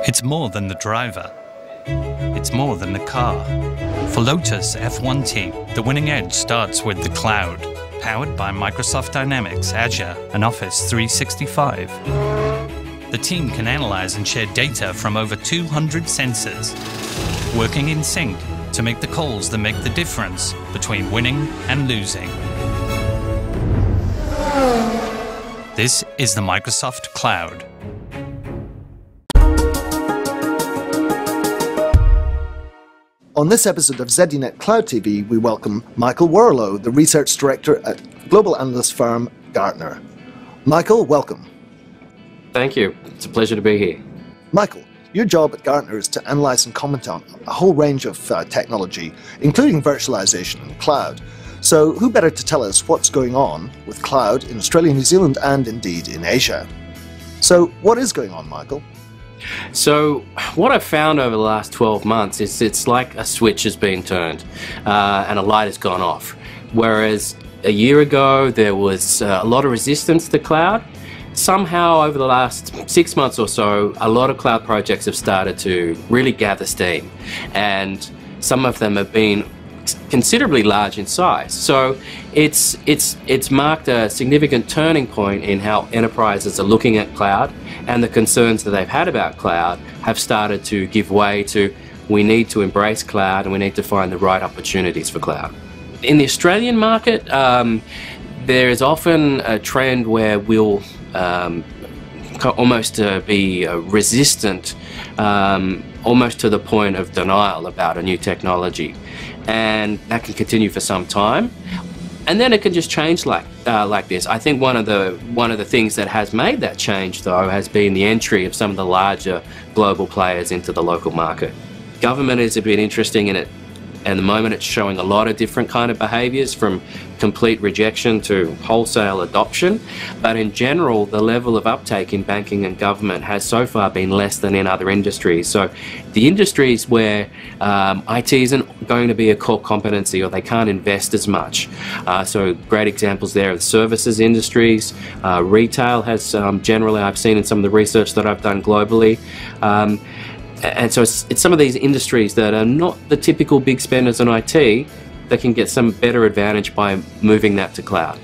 It's more than the driver. It's more than the car. For Lotus F1 team, the winning edge starts with the cloud, powered by Microsoft Dynamics, Azure, and Office 365. The team can analyze and share data from over 200 sensors, working in sync to make the calls that make the difference between winning and losing. This is the Microsoft Cloud. On this episode of ZDNet Cloud TV, we welcome Michael Warlow, the Research Director at global analyst firm Gartner. Michael, welcome. Thank you. It's a pleasure to be here. Michael, your job at Gartner is to analyse and comment on a whole range of technology, including virtualization and cloud. So who better to tell us what's going on with cloud in Australia, New Zealand, and indeed in Asia? So what is going on, Michael? So what I've found over the last 12 months is it's like a switch has been turned and a light has gone off. Whereas a year ago there was a lot of resistance to cloud. Somehow over the last 6 months or so, a lot of cloud projects have started to really gather steam, and some of them have been considerably large in size. So it's marked a significant turning point in how enterprises are looking at cloud, and the concerns that they've had about cloud have started to give way to, we need to embrace cloud and we need to find the right opportunities for cloud. In the Australian market, there is often a trend where we'll almost be resistant, almost to the point of denial about a new technology, and that can continue for some time, and then it can just change like this. I think one of the things that has made that change, though, has been the entry of some of the larger global players into the local market. Government is a bit interesting in it. At the moment, it's showing a lot of different kind of behaviours, from complete rejection to wholesale adoption. But in general, the level of uptake in banking and government has so far been less than in other industries. So the industries where IT isn't going to be a core competency, or they can't invest as much. So great examples there are the services industries. Retail has generally, I've seen in some of the research that I've done globally. And so it's some of these industries that are not the typical big spenders on IT that can get some better advantage by moving that to cloud.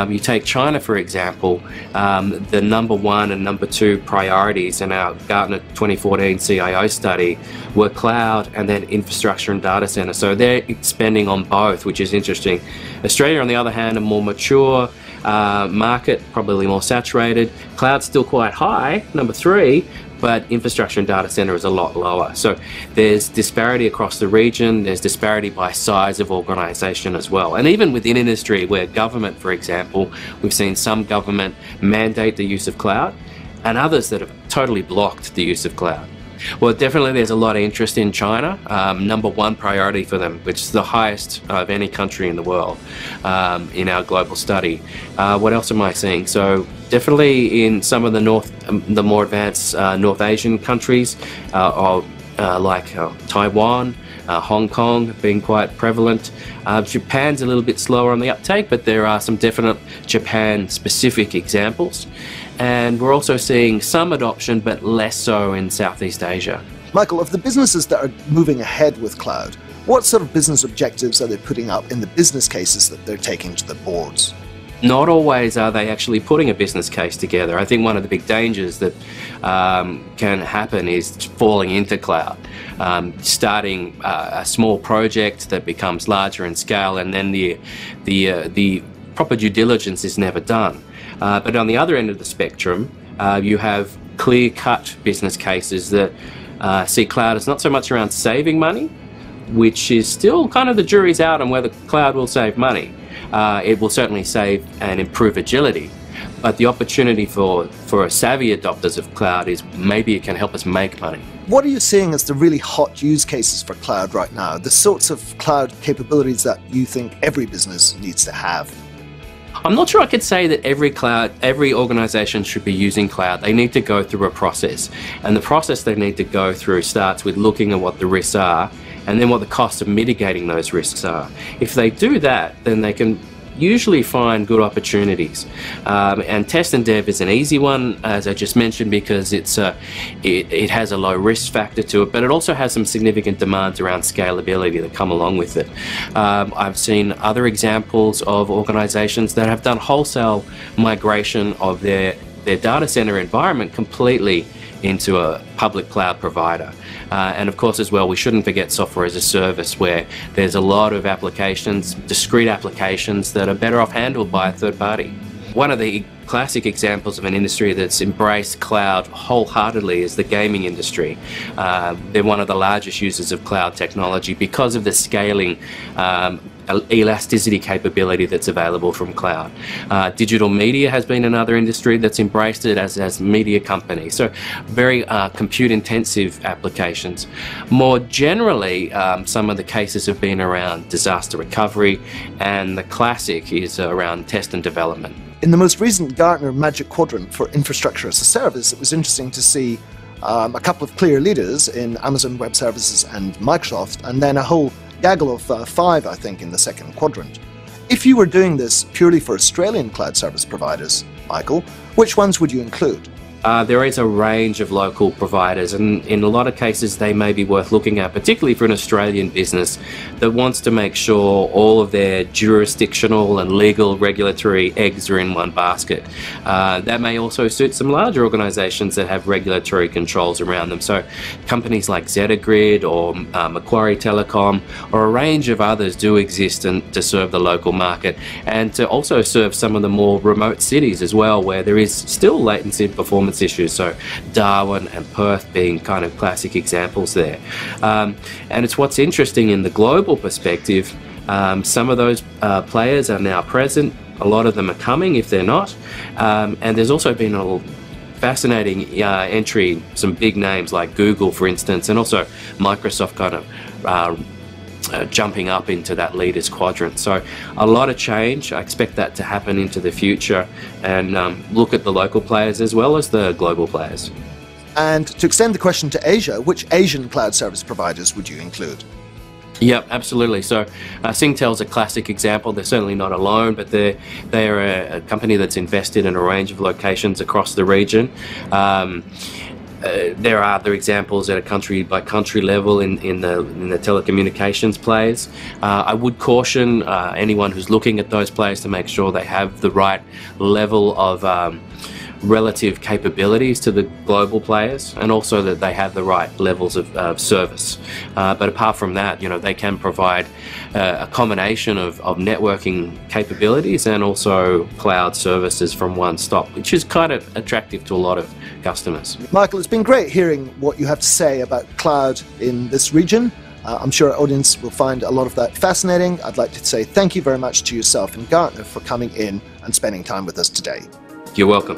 You take China, for example, the number one and number two priorities in our Gartner 2014 CIO study were cloud and then infrastructure and data center. So they're spending on both, which is interesting. Australia, on the other hand, a more mature market, probably more saturated. Cloud's still quite high, number three, but infrastructure and data center is a lot lower. So there's disparity across the region, there's disparity by size of organization as well. And even within industry, where government, for example, we've seen some government mandate the use of cloud, and others that have totally blocked the use of cloud. Well, definitely there's a lot of interest in China. Number one priority for them, which is the highest of any country in the world in our global study. What else am I seeing? So definitely in some of the more advanced North Asian countries, like Taiwan, Hong Kong being quite prevalent. Japan's a little bit slower on the uptake, but there are some definite Japan-specific examples. And we're also seeing some adoption, but less so in Southeast Asia. Michael, of the businesses that are moving ahead with cloud, what sort of business objectives are they putting up in the business cases that they're taking to the boards? Not always are they actually putting a business case together. I think one of the big dangers that can happen is falling into cloud, starting a small project that becomes larger in scale, and then the proper due diligence is never done. But on the other end of the spectrum, you have clear-cut business cases that see cloud as not so much around saving money, which is still kind of the jury's out on whether cloud will save money. It will certainly save and improve agility, but the opportunity for savvy adopters of cloud is maybe it can help us make money. What are you seeing as the really hot use cases for cloud right now? The sorts of cloud capabilities that you think every business needs to have? I'm not sure I could say that every organization should be using cloud. They need to go through a process, and the process they need to go through starts with looking at what the risks are and then what the costs of mitigating those risks are. If they do that, then they can usually find good opportunities. And test and dev is an easy one, as I just mentioned, because it has a low risk factor to it, but it also has some significant demands around scalability that come along with it. I've seen other examples of organizations that have done wholesale migration of their data center environment completely into a public cloud provider. And of course as well, we shouldn't forget software as a service, where there's a lot of applications, discrete applications, that are better off handled by a third party. One of the classic examples of an industry that's embraced cloud wholeheartedly is the gaming industry. They're one of the largest users of cloud technology because of the scaling elasticity capability that's available from cloud. Digital media has been another industry that's embraced it as media companies. So very compute intensive applications. More generally, some of the cases have been around disaster recovery, and the classic is around test and development. In the most recent Gartner Magic Quadrant for Infrastructure as a Service, it was interesting to see a couple of clear leaders in Amazon Web Services and Microsoft, and then a whole gaggle of 5, I think, in the second quadrant. If you were doing this purely for Australian cloud service providers, Michael, which ones would you include? There is a range of local providers, and in a lot of cases they may be worth looking at, particularly for an Australian business that wants to make sure all of their jurisdictional and legal regulatory eggs are in one basket. That may also suit some larger organisations that have regulatory controls around them. So companies like Zetagrid or Macquarie Telecom or a range of others do exist to serve the local market, and to also serve some of the more remote cities as well, where there is still latency and performance issues, so Darwin and Perth being kind of classic examples there. And it's what's interesting in the global perspective, some of those players are now present, a lot of them are coming if they're not, and there's also been a fascinating entry, some big names like Google for instance, and also Microsoft kind of jumping up into that leaders quadrant. So a lot of change. I expect that to happen into the future, and look at the local players as well as the global players. And to extend the question to Asia, which Asian cloud service providers would you include? Yep, absolutely. So Singtel's a classic example. They're certainly not alone, but they're a company that's invested in a range of locations across the region. There are other examples at a country by country level in the telecommunications players. I would caution anyone who's looking at those players to make sure they have the right level of relative capabilities to the global players, and also that they have the right levels of service. But apart from that, they can provide a combination of networking capabilities and also cloud services from one stop, which is kind of attractive to a lot of customers. Michael, it's been great hearing what you have to say about cloud in this region. I'm sure our audience will find a lot of that fascinating. I'd like to say thank you very much to yourself and Gartner for coming in and spending time with us today. You're welcome.